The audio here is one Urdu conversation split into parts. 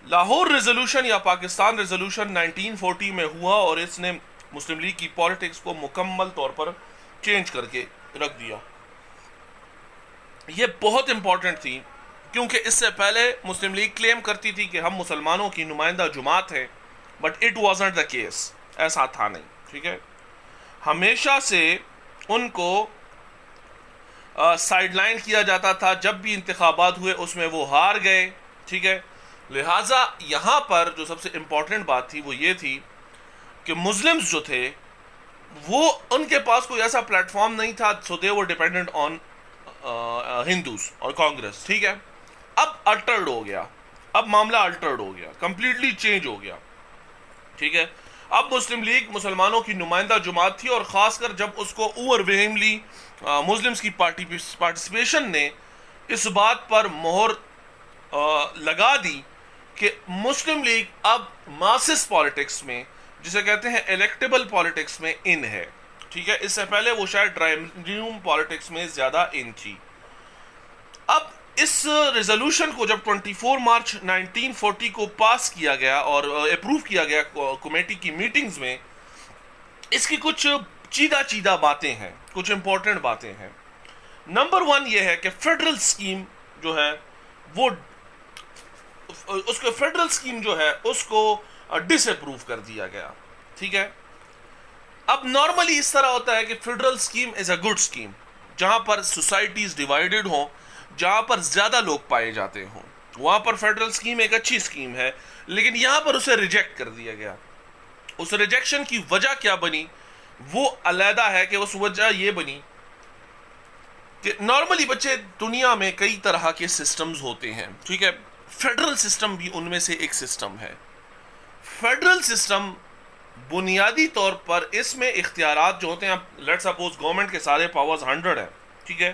لاہور ریزولوشن یا پاکستان ریزولوشن 1940 میں ہوا اور اس نے مسلم لیگ کی پالیٹکس کو مکمل طور پر چینج کر کے رکھ دیا. یہ بہت امپورٹنٹ تھی کیونکہ اس سے پہلے مسلم لیگ کلیم کرتی تھی کہ ہم مسلمانوں کی نمائندہ جماعت ہے، but it wasn't the case. ایسا تھا نہیں. ٹھیک ہے، ہمیشہ سے ان کو سائیڈ لائن کیا جاتا تھا. جب بھی انتخابات ہوئے اس میں وہ ہار گئے. ٹھیک ہے، لہٰذا یہاں پر جو سب سے امپورٹنٹ بات تھی وہ یہ تھی کہ مسلمز جو تھے وہ ان کے پاس کوئی ایسا پلیٹ فارم نہیں تھا، سو دے ور ڈیپینڈنٹ آن ہندوز اور کانگریس. ٹھیک ہے، اب الٹرڈ ہو گیا، اب معاملہ الٹرڈ ہو گیا، کمپلیٹلی چینج ہو گیا. ٹھیک ہے، اب مسلم لیگ مسلمانوں کی نمائندہ جماعت تھی، اور خاص کر جب اس کو اوور ویہملی مسلمز کی پارٹیسپیشن نے اس بات پر مہر لگا دی کہ مسلم لیگ اب ماسس پالیٹکس میں، جسے کہتے ہیں الیکٹیبل پالیٹکس میں ان ہے. ٹھیک ہے، اس سے پہلے وہ شاید ڈرائیونگ روم پالیٹکس میں زیادہ ان تھی. اب اس ریزولوشن کو جب 24 مارچ 1940 کو پاس کیا گیا اور اپروو کیا گیا کمیٹی کی میٹنگز میں، اس کی کچھ چیدہ باتیں ہیں، کچھ امپورٹنٹ باتیں ہیں. نمبر 1 یہ ہے کہ فیڈرل سکیم جو ہے وہ اس کو فیڈرل سکیم جو ہے اس کو ڈس اپروو کر دیا گیا. ٹھیک ہے، اب نارملی اس طرح ہوتا ہے کہ federal scheme is a good scheme, جہاں پر سوسائٹیز ڈیوائیڈڈ ہوں، جہاں پر زیادہ لوگ پائے جاتے ہوں، وہاں پر فیڈرل سکیم ایک اچھی سکیم ہے. لیکن یہاں پر اسے ریجیکٹ کر دیا گیا. اس ریجیکشن کی وجہ کیا بنی وہ علیحدہ ہے کہ اس وجہ یہ بنی کہ نارملی بچے دنیا میں کئی طرح کے سسٹمز ہوتے ہیں. ٹھیک ہے، فیڈرل سسٹم بھی ان میں سے ایک سسٹم ہے. فیڈرل سسٹم بنیادی طور پر اس میں اختیارات جو ہوتے ہیں، لیٹ سپوز گورنمنٹ کے سارے پاورز 100 ہیں. ٹھیک ہے،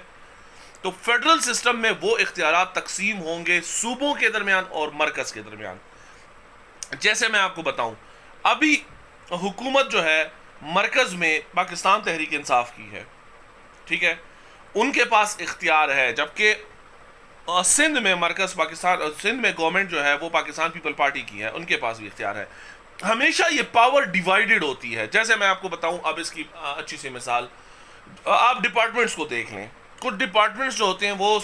تو فیڈرل سسٹم میں وہ اختیارات تقسیم ہوں گے صوبوں کے درمیان اور مرکز کے درمیان. جیسے میں آپ کو بتاؤں، ابھی حکومت جو ہے مرکز میں پاکستان تحریک انصاف کی ہے. ٹھیک ہے، ان کے پاس اختیار ہے، جبکہ سندھ میں مرکز پاکستان، سندھ میں گورنمنٹ جو ہے وہ پاکستان پیپل پارٹی کی ہے، ان کے پاس بھی اختیار ہے. ہمیشہ یہ پاور ڈیوائیڈڈ ہوتی ہے. جیسے میں آپ کو بتاؤں، اب اس کی اچھی سی مثال، آپ ڈپارٹمنٹس کو دیکھ لیں. کچھ ڈپارٹمنٹس جو ہوتے ہیں وہ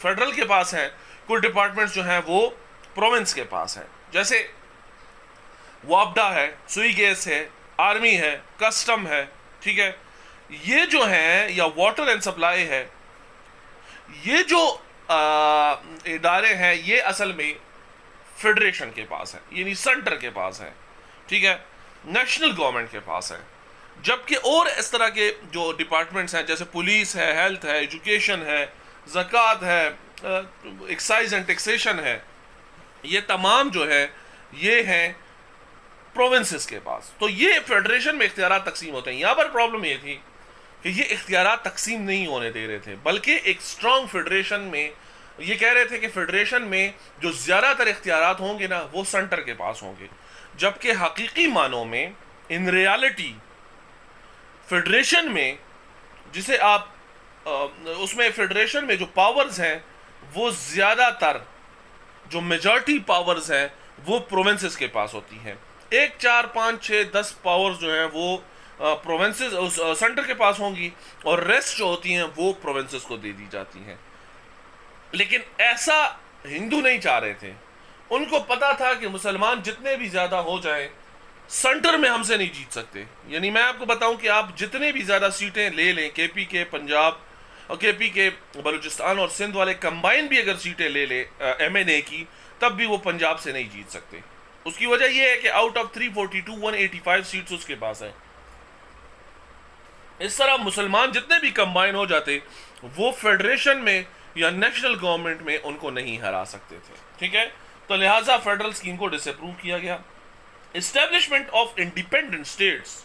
فیڈرل کے پاس ہیں، کچھ ڈپارٹمنٹس جو ہیں وہ پروونس کے پاس ہیں. جیسے وابڈا ہے، سوئی گیس ہے، آرمی ہے، کسٹم ہے. ٹھیک ہے، یہ جو ہیں، یا واٹر اینڈ سپلائی ہے، یہ جو ادارے ہیں یہ اصل میں فیڈریشن کے پاس ہے، یعنی سینٹر کے پاس ہے. ٹھیک ہے، نیشنل گورنمنٹ کے پاس ہے. جبکہ اور اس طرح کے جو ڈپارٹمنٹس ہیں جیسے پولیس ہے، ہیلتھ ہے، ایجوکیشن ہے، زکوٰۃ ہے، ایکسائز اینڈ ٹیکسیشن ہے، یہ تمام جو ہے یہ ہیں پروونسز کے پاس. تو یہ فیڈریشن میں اختیارات تقسیم ہوتے ہیں. یہاں پر پرابلم یہ تھی کہ یہ اختیارات تقسیم نہیں ہونے دے رہے تھے، بلکہ ایک اسٹرانگ فیڈریشن میں یہ کہہ رہے تھے کہ فیڈریشن میں جو زیادہ تر اختیارات ہوں گے نا وہ سینٹر کے پاس ہوں گے. جبکہ حقیقی معنوں میں ان ریالٹی فیڈریشن میں، جسے آپ اس میں فیڈریشن میں جو پاورز ہیں وہ زیادہ تر جو میجورٹی پاورز ہیں وہ پروونسز کے پاس ہوتی ہیں. 1 4 5 6 10 پاورز جو ہیں وہ پروونسز سینٹر کے پاس ہوں گی، اور ریسٹ جو ہوتی ہیں وہ پروونسز کو دے دی جاتی ہیں. لیکن ایسا ہندو نہیں چاہ رہے تھے. ان کو پتا تھا کہ مسلمان جتنے بھی زیادہ ہو جائیں سینٹر میں ہم سے نہیں جیت سکتے. یعنی میں آپ کو بتاؤں کہ آپ جتنے بھی زیادہ سیٹیں لے لیں، کے پی کے پنجاب اور کے پی کے بلوچستان اور سندھ والے کمبائن بھی اگر سیٹیں لے لیں ایم این اے کی، تب بھی وہ پنجاب سے نہیں جیت سکتے. اس کی وجہ یہ ہے کہ آؤٹ آف 342 185 سیٹس اس کے پاس ہے. اس طرح مسلمان جتنے بھی کمبائن ہو جاتے وہ فیڈریشن میں یا نیشنل گورنمنٹ میں ان کو نہیں ہرا سکتے تھے. ٹھیک ہے، تو لہٰذا فیڈرل سکیم کو ڈس اپروو کیا گیا. Establishment of independent states.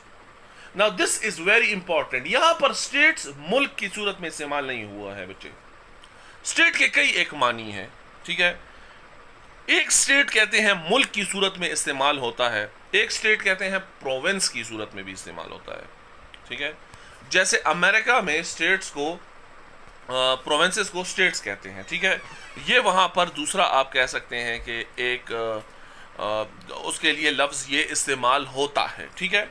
Now this is very important. یہاں پر اسٹیٹس ملک کی صورت میں استعمال نہیں ہوا ہے بچے. اسٹیٹ کے کئی ایک معنی ہیں. ٹھیک ہے، ایک اسٹیٹ کہتے ہیں ملک کی صورت میں استعمال ہوتا ہے، ایک اسٹیٹ کہتے ہیں پروونس کی صورت میں بھی استعمال ہوتا ہے. ٹھیک ہے، جیسے امریکہ میں اسٹیٹس کو پروونسز کو اسٹیٹس کہتے ہیں، ٹھیک ہے. یہ وہاں پر دوسرا آپ کہہ سکتے ہیں کہ ایک اس کے لیے لفظ یہ استعمال ہوتا ہے، ٹھیک ہے.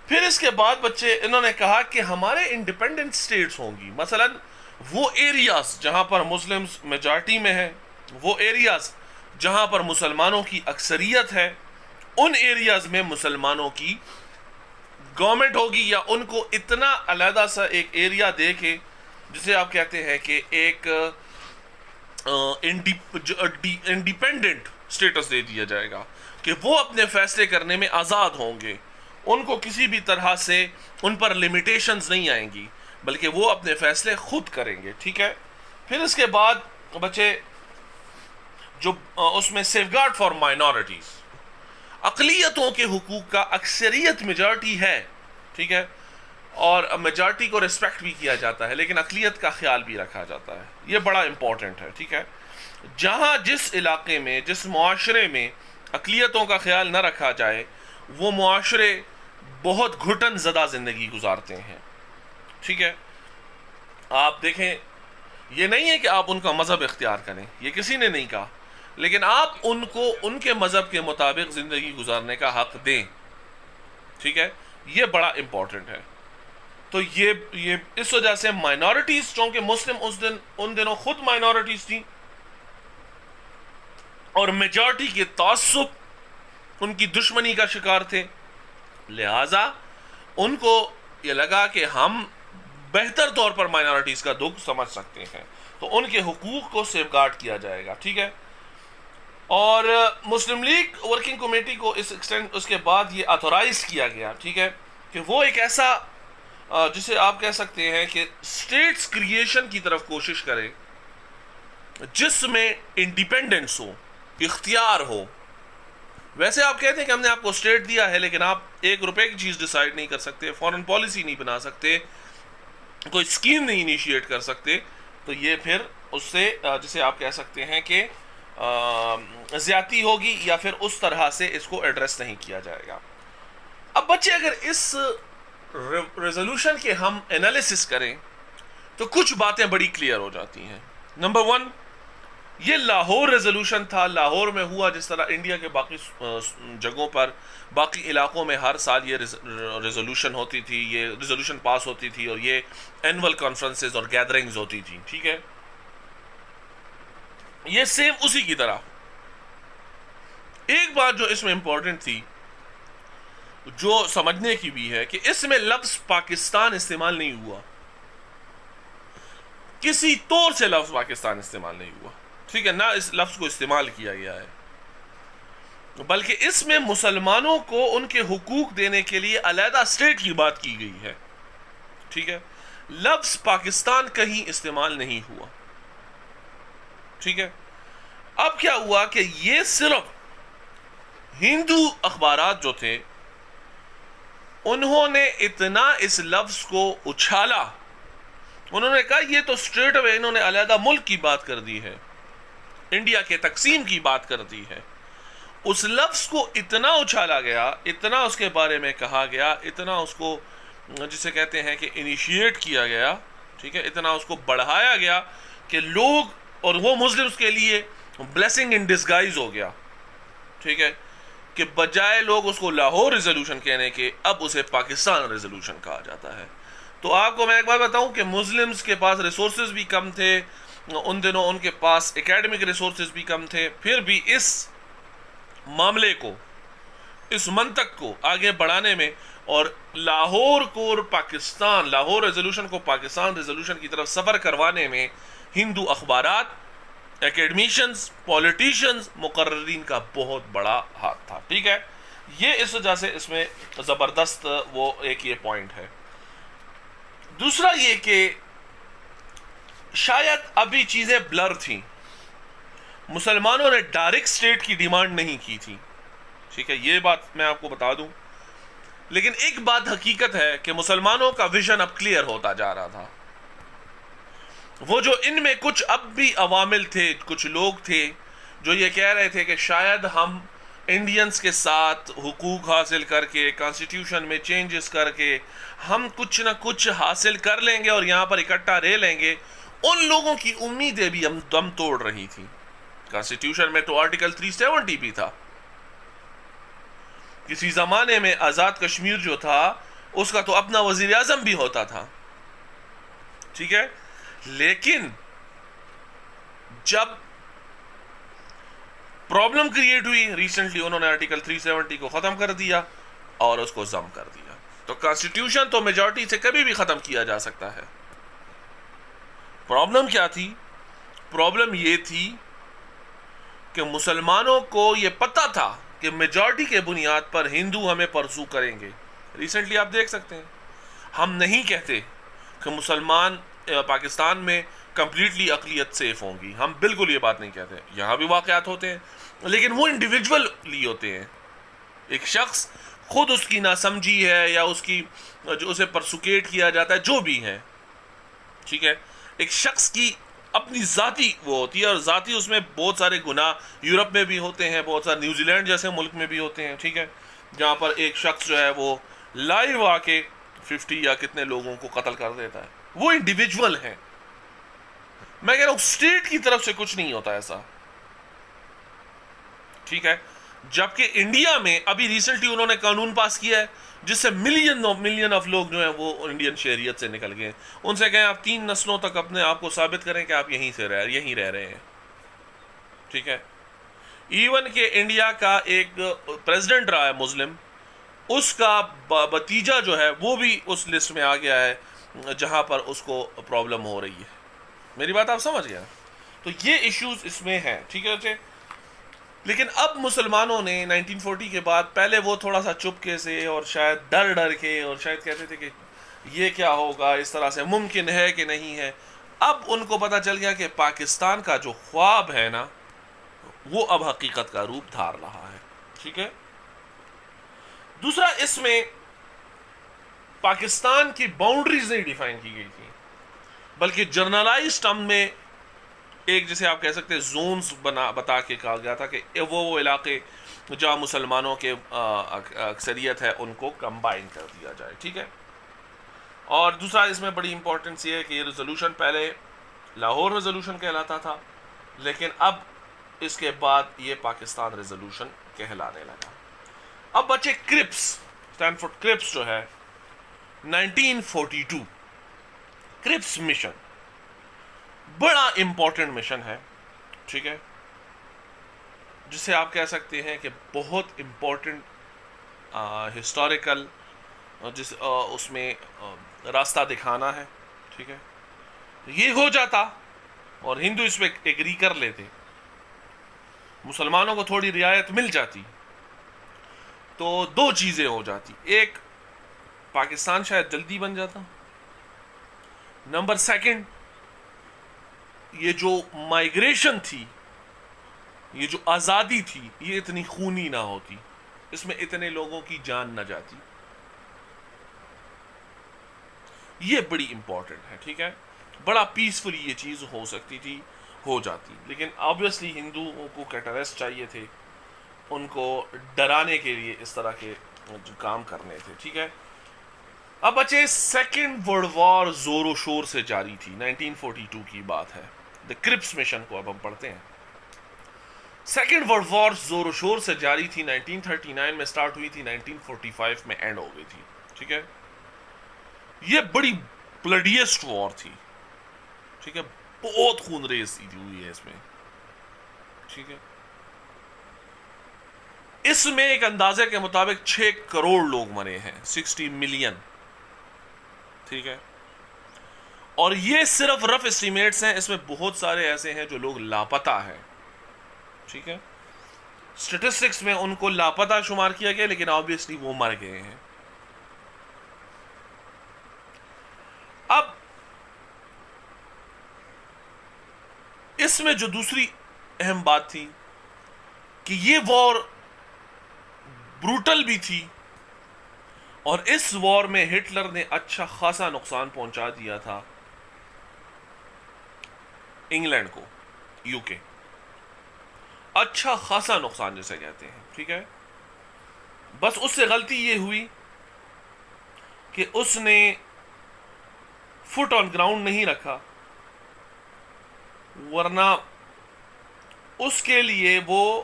پھر اس کے بعد بچے انہوں نے کہا کہ ہمارے انڈیپینڈنٹ اسٹیٹس ہوں گی، مثلا وہ ایریاز جہاں پر مسلمز میجارٹی میں ہیں، وہ ایریاز جہاں پر مسلمانوں کی اکثریت ہے، ان ایریاز میں مسلمانوں کی گورنمنٹ ہوگی، یا ان کو اتنا علیحدہ سا ایک ایریا دے کے جسے آپ کہتے ہیں کہ ایک انڈیپینڈنٹ سٹیٹس دے دیا جائے گا کہ وہ اپنے فیصلے کرنے میں آزاد ہوں گے، ان کو کسی بھی طرح سے ان پر لمیٹیشنز نہیں آئیں گی، بلکہ وہ اپنے فیصلے خود کریں گے، ٹھیک ہے. پھر اس کے بعد بچے جو اس میں سیف گارڈ فار مائنورٹیز، اقلیتوں کے حقوق کا اکثریت میجارٹی ہے، ٹھیک ہے، اور میجارٹی کو ریسپیکٹ بھی کیا جاتا ہے لیکن اقلیت کا خیال بھی رکھا جاتا ہے، یہ بڑا امپورٹنٹ ہے، ٹھیک ہے. جہاں جس علاقے میں جس معاشرے میں اقلیتوں کا خیال نہ رکھا جائے وہ معاشرے بہت گھٹن زدہ زندگی گزارتے ہیں، ٹھیک ہے. آپ دیکھیں، یہ نہیں ہے کہ آپ ان کا مذہب اختیار کریں، یہ کسی نے نہیں کہا، لیکن آپ ان کو ان کے مذہب کے مطابق زندگی گزارنے کا حق دیں، ٹھیک ہے. یہ بڑا امپورٹنٹ ہے. تو یہ اس وجہ سے مائنورٹیز، چونکہ مسلم ان دنوں خود مائنورٹیز تھیں اور میجارٹی کے تعصب ان کی دشمنی کا شکار تھے، لہٰذا ان کو یہ لگا کہ ہم بہتر طور پر مائنورٹیز کا دکھ سمجھ سکتے ہیں، تو ان کے حقوق کو سیف گارڈ کیا جائے گا، ٹھیک ہے. اور مسلم لیگ ورکنگ کمیٹی کو اس کے بعد یہ آتھورائز کیا گیا، ٹھیک ہے، کہ وہ ایک ایسا جسے آپ کہہ سکتے ہیں کہ اسٹیٹس کریشن کی طرف کوشش کرے جس میں انڈیپینڈنس ہو، اختیار ہو. ویسے آپ کہتے ہیں کہ ہم نے آپ کو اسٹیٹ دیا ہے لیکن آپ 1 روپے کی چیز ڈیسائیڈ نہیں کر سکتے، فارن پالیسی نہیں بنا سکتے، کوئی اسکیم نہیں انیشیٹ کر سکتے، تو یہ پھر اس سے جسے آپ کہہ سکتے ہیں کہ زیادتی ہوگی، یا پھر اس طرح سے اس کو ایڈریس نہیں کیا جائے گا. اب بچے اگر اس ریزولوشن کے ہم انالیسس کریں تو کچھ باتیں بڑی کلیئر ہو جاتی ہیں. نمبر 1، یہ لاہور ریزولوشن تھا، لاہور میں ہوا، جس طرح انڈیا کے باقی جگہوں پر باقی علاقوں میں ہر سال یہ ریزولوشن ہوتی تھی، یہ ریزولوشن پاس ہوتی تھی، اور یہ اینول کانفرنسز اور گیدرنگز ہوتی تھی، ٹھیک ہے. یہ سیم اسی کی طرح. ایک بات جو اس میں امپورٹنٹ تھی، جو سمجھنے کی بھی ہے، کہ اس میں لفظ پاکستان استعمال نہیں ہوا، کسی طور سے لفظ پاکستان استعمال نہیں ہوا، ٹھیک ہے، نہ اس لفظ کو استعمال کیا گیا ہے، بلکہ اس میں مسلمانوں کو ان کے حقوق دینے کے لیے علیحدہ اسٹیٹ کی بات کی گئی ہے، ٹھیک ہے. لفظ پاکستان کہیں استعمال نہیں ہوا، ٹھیک ہے. اب کیا ہوا کہ یہ صرف ہندو اخبارات جو تھے انہوں نے اتنا اس لفظ کو اچھالا، انہوں نے کہا یہ تو اسٹریٹ اوے انہوں نے علیحدہ ملک کی بات کر دی ہے، انڈیا کے تقسیم کی بات کر دی ہے. اس لفظ کو اتنا اچھالا گیا، اتنا اس کے بارے میں کہا گیا، اتنا اس کو جسے کہتے ہیں کہ انیشیٹ کیا گیا، ٹھیک ہے، اتنا اس کو بڑھایا گیا کہ لوگ، اور وہ مسلمز کے لیے بلیسنگ ان ڈسگائز ہو گیا، ٹھیک ہے، کہ بجائے لوگ اس کو لاہور ریزولوشن کہنے کے اب اسے پاکستان ریزولوشن کہا جاتا ہے. تو آپ کو میں ایک بات بتاؤں کہ مسلمز کے پاس ریسورسز بھی کم تھے ان دنوں، ان کے پاس اکیڈمک ریسورسز بھی کم تھے، پھر بھی اس معاملے کو، اس منطق کو آگے بڑھانے میں اور لاہور کو پاکستان، لاہور ریزولوشن کو پاکستان ریزولوشن کی طرف سفر کروانے میں ہندو اخبارات، اکیڈمیشنز، پولیٹیشنز، مقررین کا بہت بڑا ہاتھ تھا، ٹھیک ہے. یہ اس وجہ سے اس میں زبردست وہ ایک یہ پوائنٹ ہے. دوسرا یہ کہ شاید ابھی چیزیں بلر تھیں، مسلمانوں نے ڈائریکٹ اسٹیٹ کی ڈیمانڈ نہیں کی تھی، ٹھیک ہے، یہ بات میں آپ کو بتا دوں. لیکن ایک بات حقیقت ہے کہ مسلمانوں کا ویژن اب کلیئر ہوتا جا رہا تھا. وہ جو ان میں کچھ اب بھی عوامل تھے، کچھ لوگ تھے جو یہ کہہ رہے تھے کہ شاید ہم انڈینز کے ساتھ حقوق حاصل کر کے کانسٹیٹیوشن میں چینجز کر کے ہم کچھ نہ کچھ حاصل کر لیں گے اور یہاں پر اکٹھا رہ لیں گے، ان لوگوں کی امیدیں بھی ہم دم توڑ رہی تھیں. کانسٹیٹیوشن میں تو آرٹیکل 370 بھی تھا. کسی زمانے میں آزاد کشمیر جو تھا اس کا تو اپنا وزیر اعظم بھی ہوتا تھا. ٹھیک ہے، لیکن جب پرابلم کریٹ ہوئی ریسنٹلی انہوں نے آرٹیکل 370 کو ختم کر دیا اور اس کو ضم کر دیا. تو کانسٹیٹیوشن تو میجورٹی سے کبھی بھی ختم کیا جا سکتا ہے. پرابلم کیا تھی؟ پرابلم یہ تھی کہ مسلمانوں کو یہ پتہ تھا کہ میجورٹی کے بنیاد پر ہندو ہمیں پرسو کریں گے. ریسنٹلی آپ دیکھ سکتے ہیں، ہم نہیں کہتے کہ مسلمان پاکستان میں کمپلیٹلی اقلیت سیف ہوں گی، ہم بالکل یہ بات نہیں کہتے. یہاں بھی واقعات ہوتے ہیں لیکن وہ انڈیویجول ہوتے ہیں. ایک شخص خود اس کی ناسمجھی ہے یا اس کی جو اسے پرسوکیٹ کیا جاتا ہے جو بھی ہے، ٹھیک ہے، ایک شخص کی اپنی ذاتی وہ ہوتی ہے اور ذاتی اس میں بہت سارے گناہ یورپ میں بھی ہوتے ہیں، بہت سارے نیوزی لینڈ جیسے ملک میں بھی ہوتے ہیں. ٹھیک ہے، جہاں پر ایک شخص جو ہے وہ لائیو آ کے 50 یا کتنے لوگوں کو قتل کر دیتا ہے. وہ انڈیویجول ہیں. میں کہہ رہا ہوں اسٹیٹ کی طرف سے کچھ نہیں ہوتا ایسا. ٹھیک ہے، جبکہ انڈیا میں ابھی ریسنٹلی انہوں نے قانون پاس کیا ہے جس سے ملین آف لوگ جو ہیں وہ انڈین شہریت سے نکل گئے. ان سے کہیں آپ 3 نسلوں تک اپنے آپ کو ثابت کریں کہ آپ یہیں رہ رہے ہیں. ٹھیک ہے، ایون کہ انڈیا کا ایک پریزیڈنٹ رہا ہے مسلم، اس کا بتیجا جو ہے وہ بھی اس لسٹ میں آ گیا ہے جہاں پر اس کو پرابلم ہو رہی ہے. میری بات آپ سمجھ گیا؟ تو یہ ایشوز اس میں ہیں. ٹھیک ہے، لیکن اب مسلمانوں نے 1940 کے بعد پہلے وہ تھوڑا سا چپکے سے اور شاید ڈر کے اور شاید کہتے تھے کہ یہ کیا ہوگا، اس طرح سے ممکن ہے کہ نہیں ہے. اب ان کو پتہ چل گیا کہ پاکستان کا جو خواب ہے نا وہ اب حقیقت کا روپ دھار رہا ہے. ٹھیک ہے، دوسرا اس میں پاکستان کی باؤنڈریز نہیں ڈیفائن کی گئی تھی بلکہ جرنلائز ٹرم میں ایک جسے آپ کہہ سکتے ہیں زونز بتا کے کہا گیا تھا کہ وہ علاقے جہاں مسلمانوں کے اکثریت ہے ان کو کمبائن کر دیا جائے. ٹھیک ہے، اور دوسرا اس میں بڑی امپورٹنس یہ ہے کہ یہ ریزولوشن پہلے لاہور ریزولوشن کہلاتا تھا لیکن اب اس کے بعد یہ پاکستان ریزولوشن کہلانے لگا. اب بچے کرپس، اسٹینفورڈ کرپس جو ہے 1942 کرپس مشن بڑا امپورٹنٹ مشن ہے. ٹھیک ہے، جسے آپ کہہ سکتے ہیں کہ بہت امپورٹنٹ ہسٹوریکل اس میں راستہ دکھانا ہے. ٹھیک ہے، یہ ہو جاتا اور ہندو اس پہ ایگری کر لیتے، مسلمانوں کو تھوڑی رعایت مل جاتی تو 2 چیزیں ہو جاتی. ایک، پاکستان شاید جلدی بن جاتا. نمبر 2، یہ جو مائیگریشن تھی، یہ جو آزادی تھی، یہ اتنی خونی نہ ہوتی، اس میں اتنے لوگوں کی جان نہ جاتی. یہ بڑی امپورٹنٹ ہے. ٹھیک ہے، بڑا پیسفلی یہ چیز ہو سکتی تھی، ہو جاتی. لیکن آبویسلی ہندوؤں کو کیٹرسٹ چاہیے تھے، ان کو ڈرانے کے لیے اس طرح کے جو کام کرنے تھے. ٹھیک ہے، اب بچے سیکنڈ ورلڈ وار زور و شور سے جاری تھی. 1942 کی بات ہے. دا کرپس مشن کو اب ہم پڑھتے ہیں. سیکنڈ ورلڈ وار زور و شور سے جاری تھی. 1939 میں سٹارٹ ہوئی تھی، 1945 میں اینڈ ہو گئی تھی. ٹھیک ہے، یہ بڑی بلڈیسٹ وار تھی. ٹھیک ہے، بہت خون ریزی ہوئی ہے اس میں. ٹھیک ہے، اس میں ایک اندازے کے مطابق 6 کروڑ لوگ مرے ہیں، 60 ملین. ٹھیک ہے، اور یہ صرف رف اسٹیمیٹس ہیں، اس میں بہت سارے ایسے ہیں جو لوگ لاپتہ ہیں. ٹھیک ہے، اسٹیٹسٹکس میں ان کو لاپتہ شمار کیا گیا لیکن آبویسلی وہ مر گئے ہیں. اب اس میں جو دوسری اہم بات تھی کہ یہ وار بروٹل بھی تھی اور اس وار میں ہٹلر نے اچھا خاصا نقصان پہنچا دیا تھا انگلینڈ کو، UK. اچھا خاصا نقصان جسے کہتے ہیں، ٹھیک ہے. بس اس سے غلطی یہ ہوئی کہ اس نے فٹ آن گراؤنڈ نہیں رکھا، ورنہ اس کے لیے وہ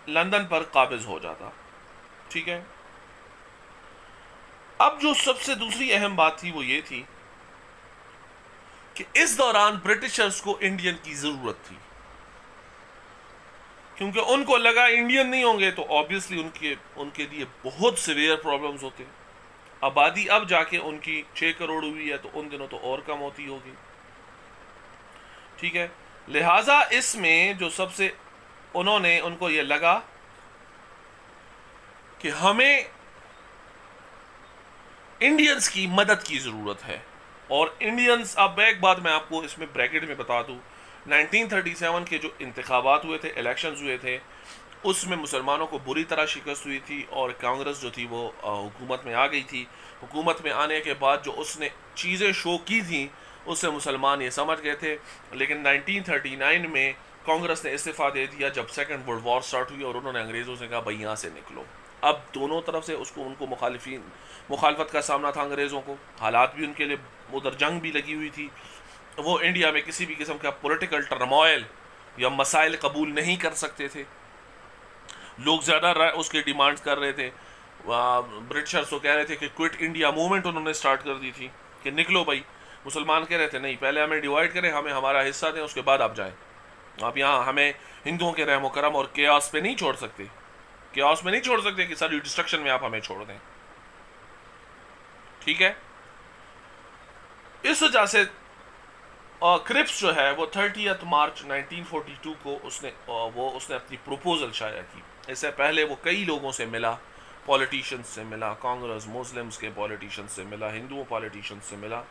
لندن پر قابض ہو جاتا، ٹھیک ہے. اب جو سب سے دوسری اہم بات تھی وہ یہ تھی کہ اس دوران برٹشرز کو انڈین کی ضرورت تھی، کیونکہ ان کو لگا انڈین نہیں ہوں گے تو آبویسلی ان کے لیے بہت سیویئر پرابلمز ہوتے. آبادی اب جا کے ان کی 6 کروڑ ہوئی ہے، تو ان دنوں تو اور کم ہوتی ہوگی، ٹھیک ہے. لہٰذا اس میں جو سب سے ان کو یہ لگا کہ ہمیں انڈینز کی مدد کی ضرورت ہے. اور انڈینز، اب ایک بات میں آپ کو اس میں بریکٹ میں بتا دوں، 1937 کے جو انتخابات ہوئے تھے، الیکشنز ہوئے تھے، اس میں مسلمانوں کو بری طرح شکست ہوئی تھی، اور کانگریس جو تھی وہ حکومت میں آ گئی تھی. حکومت میں آنے کے بعد جو اس نے چیزیں شو کی تھیں اس سے مسلمان یہ سمجھ گئے تھے. لیکن 1939 میں کانگریس نے استعفیٰ دے دیا جب سیکنڈ ورلڈ وار سٹارٹ ہوئی، اور انہوں نے انگریزوں سے کہا بھائی یہاں سے نکلو. اب دونوں طرف سے ان کو مخالفت کا سامنا تھا انگریزوں کو، حالات بھی ان کے لیے، ادھر جنگ بھی لگی ہوئی تھی. وہ انڈیا میں کسی بھی قسم کا پولیٹیکل ٹرموائل یا مسائل قبول نہیں کر سکتے تھے. لوگ زیادہ اس کے ڈیمانڈ کر رہے تھے. برٹشرز کو کہہ رہے تھے کہ کوئٹ انڈیا موومنٹ انہوں نے سٹارٹ کر دی تھی کہ نکلو بھائی. مسلمان کہہ رہے تھے نہیں، پہلے ہمیں ڈیوائیڈ کریں، ہمیں ہمارا حصہ دیں، اس کے بعد آپ جائیں. آپ یہاں ہمیں ہندوؤں کے رحم و کرم اور کیاس پہ نہیں چھوڑ سکتے، کیاس میں نہیں چھوڑ سکتے کہ ساری ڈسٹرکشن میں آپ ہمیں چھوڑ دیں، ٹھیک ہے. اس وجہ سے کرپس جو ہے وہ 30 مارچ 1942 کو اس نے اپنی پروپوزل شائع کی. اس سے پہلے وہ کئی لوگوں سے ملا، پولیٹیشنز سے ملا، کانگریس، مسلمز کے پولیٹیشنز سے ملا، ہندوؤں پولیٹیشنز سے ملا،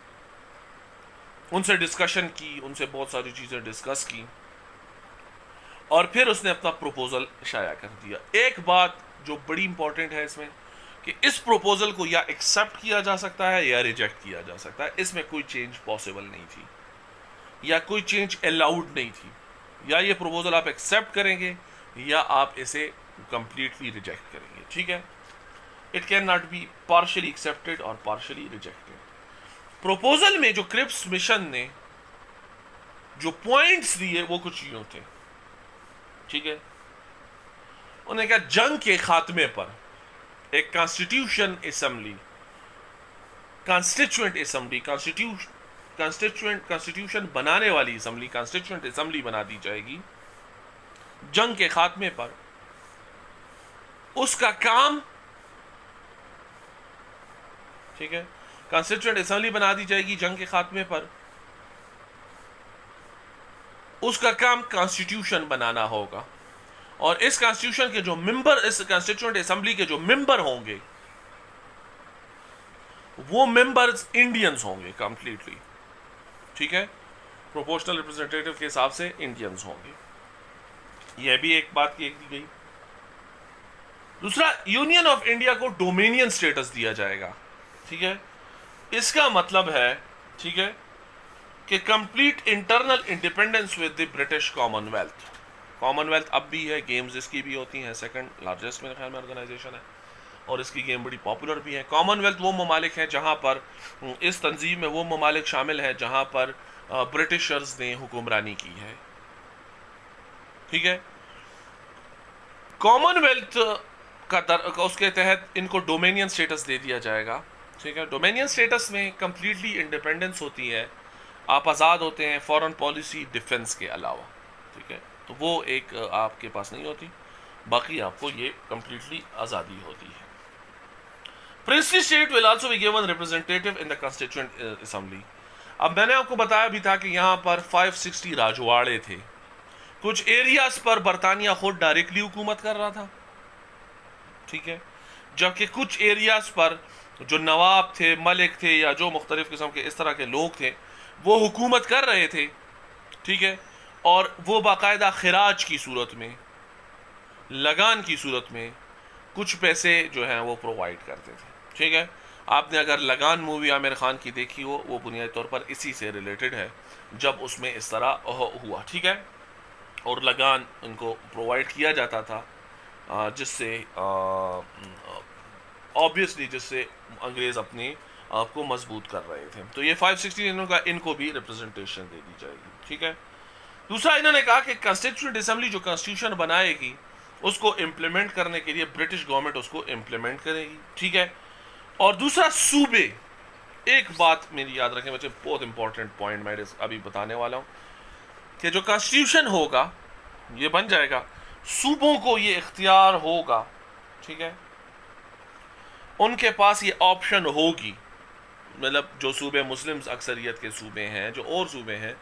ان سے ڈسکشن کی، ان سے بہت ساری چیزیں ڈسکس کی، اور پھر اس نے اپنا پروپوزل شائع کر دیا. ایک بات جو بڑی امپورٹنٹ ہے اس میں کہ اس پروپوزل کو یا ایکسیپٹ کیا جا سکتا ہے یا ریجیکٹ کیا جا سکتا ہے. اس میں کوئی چینج پاسبل نہیں تھی یا کوئی چینج الاؤڈ نہیں تھی. یا یہ پروپوزل آپ ایکسیپٹ کریں گے یا آپ اسے کمپلیٹلی ریجیکٹ کریں گے، ٹھیک ہے. It can not be partially accepted اور پارشلی ریجیکٹڈ. پروپوزل میں جو کرپس مشن نے جو پوائنٹس دیے وہ کچھ یوں تھے، ٹھیک ہے. انہوں نے کہا جنگ کے خاتمے پر ایک constitution assembly, constituent assembly, constitution بنانے والی اسمبلی، کانسٹیچوئنٹ اسمبلی بنا دی جائے گی. جنگ کے خاتمے پر اس کا کام، ٹھیک ہے، کانسٹیچوئنٹ اسمبلی بنا دی جائے گی جنگ کے خاتمے پر. اس کا کام کانسٹیٹیوشن بنانا ہوگا، اور اس کانسٹیٹیوشن کے جو ممبر، اس کانسٹیٹیوشنٹ اسمبلی کے جو ممبر ہوں گے وہ ممبرز انڈینز ہوں گے کمپلیٹلی، ٹھیک ہے. پروپورشنل ریپرزنٹیٹیو کے حساب سے انڈینز ہوں گے. یہ بھی ایک بات کی گئی. دوسرا، یونین آف انڈیا کو ڈومینین سٹیٹس دیا جائے گا، ٹھیک ہے. اس کا مطلب ہے، ٹھیک ہے، کہ complete internal independence with the British common wealth. Common wealth اب بھی ہے، گیمز اس کی بھی ہوتی ہیں، سیکنڈ لارجسٹ میرے خیال میں آرگنائزیشن ہے، اور اس کی گیم بڑی پاپولر بھی ہے. کامن ویلتھ وہ ممالک ہیں جہاں پر، اس تنظیم میں وہ ممالک شامل ہیں جہاں پر برٹشرز نے حکمرانی کی ہے، ٹھیک ہے. کامن ویلتھ اس کے تحت ان کو ڈومینین سٹیٹس دے دیا جائے گا، ٹھیک ہے. ڈومینین سٹیٹس میں کمپلیٹلی انڈیپینڈنس ہوتی ہے، آپ آزاد ہوتے ہیں فورن پالیسی، ڈیفنس کے علاوہ، ٹھیک ہے. تو وہ ایک آپ کے پاس نہیں ہوتی، باقی آپ کو یہ کمپلیٹلی آزادی ہوتی ہے. Princely state will also be given representative in the constituent assembly. اب میں نے آپ کو بتایا بھی تھا کہ یہاں پر 560 راجواڑے تھے. کچھ ایریاز پر برطانیہ خود ڈائریکٹلی حکومت کر رہا تھا، ٹھیک ہے، جبکہ کچھ ایریاز پر جو نواب تھے، ملک تھے، یا جو مختلف قسم کے اس طرح کے لوگ تھے وہ حکومت کر رہے تھے، ٹھیک ہے. اور وہ باقاعدہ خراج کی صورت میں، لگان کی صورت میں کچھ پیسے جو ہیں وہ پرووائڈ کرتے تھے، ٹھیک ہے. آپ نے اگر لگان مووی عامر خان کی دیکھی ہو، وہ بنیادی طور پر اسی سے ریلیٹڈ ہے، جب اس میں اس طرح ہوا، ٹھیک ہے. اور لگان ان کو پرووائڈ کیا جاتا تھا، جس سے آبویسلی جس سے انگریز اپنے آپ کو مضبوط کر رہے تھے. تو یہ 516 ان کو بھی ریپرزنٹیشن دے دی جائے گی. ٹھیک ہے. دوسرا انہوں نے کہا کہ کانسٹیٹیوشنٹ اسمبلی جو کانسٹیٹیوشن بنائے گی اس کو امپلیمنٹ کرنے کے لیے برٹش گورنمنٹ اس کو امپلیمنٹ کرے گی. ٹھیک ہے. اور دوسرا صوبے، ایک بات میری یاد رکھیں بچے، بہت امپورٹنٹ پوائنٹ میں ابھی بتانے والا ہوں، کہ جو کانسٹیٹیوشن ہوگا یہ بن جائے گا، صوبوں کو یہ اختیار ہوگا. ٹھیک ہے. ان کے پاس یہ آپشن ہوگی، مطلب جو صوبے مسلم اکثریت کے صوبے ہیں، جو اور صوبے ہیں،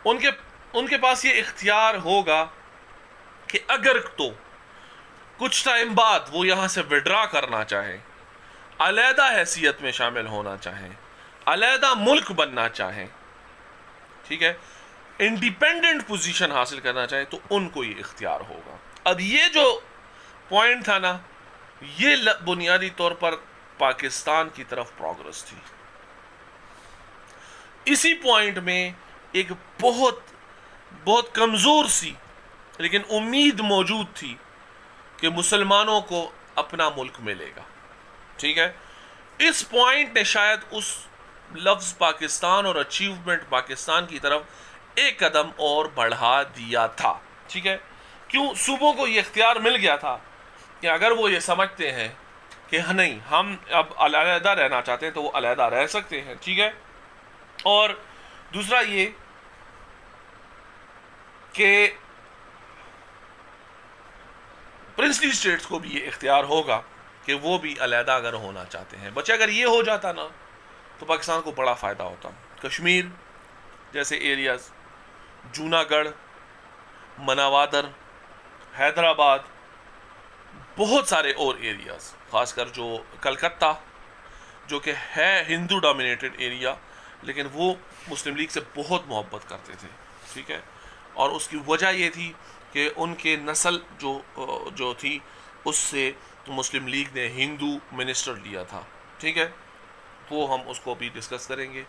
ان کے پاس یہ اختیار ہوگا کہ اگر تو کچھ ٹائم بعد وہ یہاں سے وڈرا کرنا چاہے، علیحدہ حیثیت میں شامل ہونا چاہیں، علیحدہ ملک بننا چاہیں، ٹھیک ہے، انڈیپینڈنٹ پوزیشن حاصل کرنا چاہیں، تو ان کو یہ اختیار ہوگا. اب یہ جو پوائنٹ تھا نا، یہ بنیادی طور پر پاکستان کی طرف پروگرس تھی. اسی پوائنٹ میں ایک بہت کمزور سی لیکن امید موجود تھی کہ مسلمانوں کو اپنا ملک ملے گا. ٹھیک ہے. اس پوائنٹ نے شاید اس لفظ پاکستان اور اچیومنٹ پاکستان کی طرف ایک قدم اور بڑھا دیا تھا. ٹھیک ہے. کیوں؟ صوبوں کو یہ اختیار مل گیا تھا کہ اگر وہ یہ سمجھتے ہیں کہ نہیں ہم اب علیحدہ رہنا چاہتے ہیں تو وہ علیحدہ رہ سکتے ہیں. ٹھیک ہے. اور دوسرا یہ کہ پرنسلی اسٹیٹس کو بھی یہ اختیار ہوگا کہ وہ بھی علیحدہ اگر ہونا چاہتے ہیں. بچے اگر یہ ہو جاتا نا تو پاکستان کو بڑا فائدہ ہوتا. کشمیر جیسے ایریاز، جوناگڑھ، مناوادر، حیدرآباد، بہت سارے اور ایریاز، خاص کر جو کلکتہ جو کہ ہے ہندو ڈومینیٹڈ ایریا، لیکن وہ مسلم لیگ سے بہت محبت کرتے تھے. ٹھیک ہے. اور اس کی وجہ یہ تھی کہ ان کے نسل جو تھی اس سے مسلم لیگ نے ہندو منسٹر لیا تھا. ٹھیک ہے. وہ ہم اس کو بھی ڈسکس کریں گے.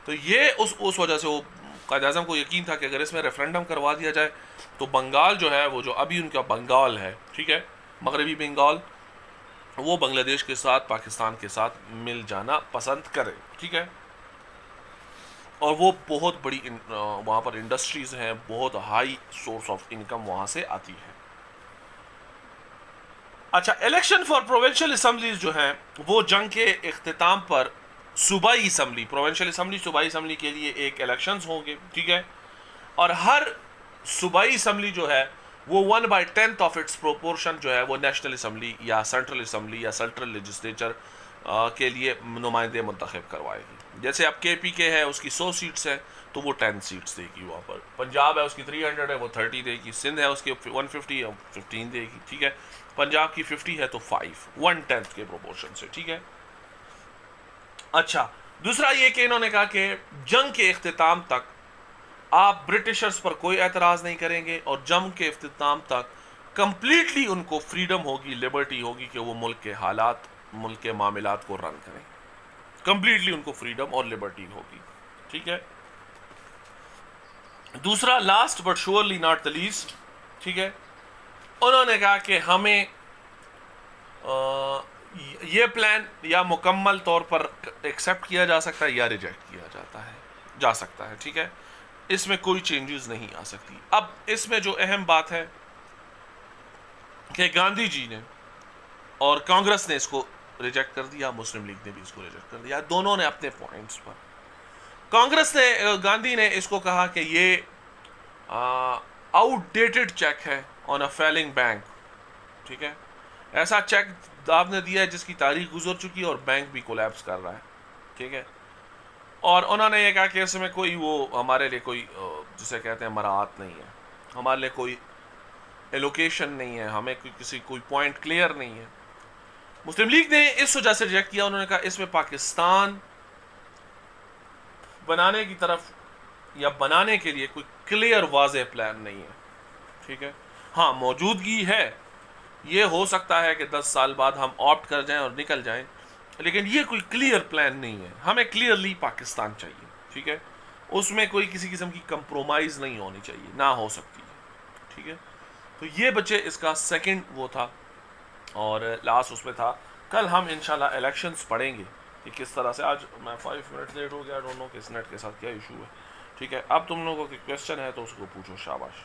تو یہ اس وجہ سے وہ قائد اعظم کو یقین تھا کہ اگر اس میں ریفرنڈم کروا دیا جائے تو بنگال جو ہے، وہ جو ابھی ان کا بنگال ہے، ٹھیک ہے، مغربی بنگال، وہ بنگلہ دیش کے ساتھ، پاکستان کے ساتھ مل جانا پسند کرے. ٹھیک ہے. اور وہ بہت بڑی وہاں پر انڈسٹریز ہیں، بہت ہائی سورس آف انکم وہاں سے آتی ہے. اچھا، الیکشن فار پروونشل اسمبلیز جو ہیں وہ جنگ کے اختتام پر صوبائی اسمبلی، پروونشل اسمبلی، صوبائی اسمبلی کے لیے ایک الیکشنز ہوں گے. ٹھیک ہے. اور ہر صوبائی اسمبلی جو ہے وہ 1/10 آف اٹس پروپورشن جو ہے وہ نیشنل اسمبلی یا سینٹرل اسمبلی یا سینٹرل لیجسلیچر کے لیے نمائندے منتخب کروائے گی. جیسے اب کے پی کے ہے، اس کی 100 سیٹس ہے تو وہ 10 سیٹس دے گی وہاں پر. پنجاب ہے، اس کی 300 ہے، وہ 30 دے گی. سندھ ہے، اس کی 150 ہے، 15 دے گی. ٹھیک ہے. پنجاب کی 50 ہے تو 5، 1/10 کے پروپورشن سے. ٹھیک ہے. اچھا، دوسرا یہ کہ انہوں نے کہا کہ جنگ کے اختتام تک آپ برٹشرز پر کوئی اعتراض نہیں کریں گے، اور جنگ کے اختتام تک کمپلیٹلی ان کو فریڈم ہوگی، لبرٹی ہوگی کہ وہ ملک کے حالات، ملک کے معاملات کو رن کریں. کمپلیٹلی ان کو فریڈم اور لبرٹی ہوگی. ٹھیک ہے. دوسرا، last but surely not the least, ٹھیک ہے، انہوں نے کہا کہ ہمیں یہ پلان یا مکمل طور پر ایکسیپٹ کیا جا سکتا ہے یا ریجیکٹ کیا جا سکتا ہے. ٹھیک ہے. اس میں کوئی چینجز نہیں آ سکتی. اب اس میں جو اہم بات ہے کہ گاندھی جی نے اور کانگریس نے اس کو ریجیکٹ کر دیا، مسلم لیگ نے بھی اس کو ریجیکٹ کر دیا، دونوں نے اپنے پوائنٹس پر. کانگریس نے، گاندھی نے اس کو کہا کہ یہ آؤٹ ڈیٹڈ چیک ہے آن اے فیلنگ بینک. ٹھیک ہے. ایسا چیک آپ نے دیا ہے جس کی تاریخ گزر چکی ہے اور بینک بھی کولیپس کر رہا ہے. ٹھیک ہے. اور انہوں نے یہ کہا کہ اس میں کوئی وہ ہمارے لیے کوئی جسے کہتے ہیں مراعات نہیں ہے، ہمارے لیے کوئی ایلوکیشن نہیں ہے، ہمیں کوئی پوائنٹ کلیئر نہیں ہے. مسلم لیگ نے اس وجہ سے ریجیکٹ کیا. انہوں نے کہا اس میں پاکستان بنانے کی طرف یا بنانے کے لیے کوئی کلیئر واضح پلان نہیں ہے. ٹھیک ہے. ہاں، موجودگی ہے، یہ ہو سکتا ہے کہ 10 سال بعد ہم آپٹ کر جائیں اور نکل جائیں، لیکن یہ کوئی کلیئر پلان نہیں ہے. ہمیں کلیئرلی پاکستان چاہیے. ٹھیک ہے. اس میں کوئی کسی قسم کی کمپرومائز نہیں ہونی چاہیے، نہ ہو سکتی ہے. ٹھیک ہے. تو یہ بچے اس کا سیکنڈ وہ تھا اور لاسٹ اس میں تھا. کل ہم انشاءاللہ الیکشنز پڑھیں گے کہ کس طرح سے. آج میں 5 منٹ لیٹ ہو گیا, ڈونٹ نو کہ اس نیٹ کے ساتھ کیا ایشو ہے. ٹھیک ہے, اب تم لوگوں کو کوئی کویسچن ہے تو اس کو پوچھو. شاباش.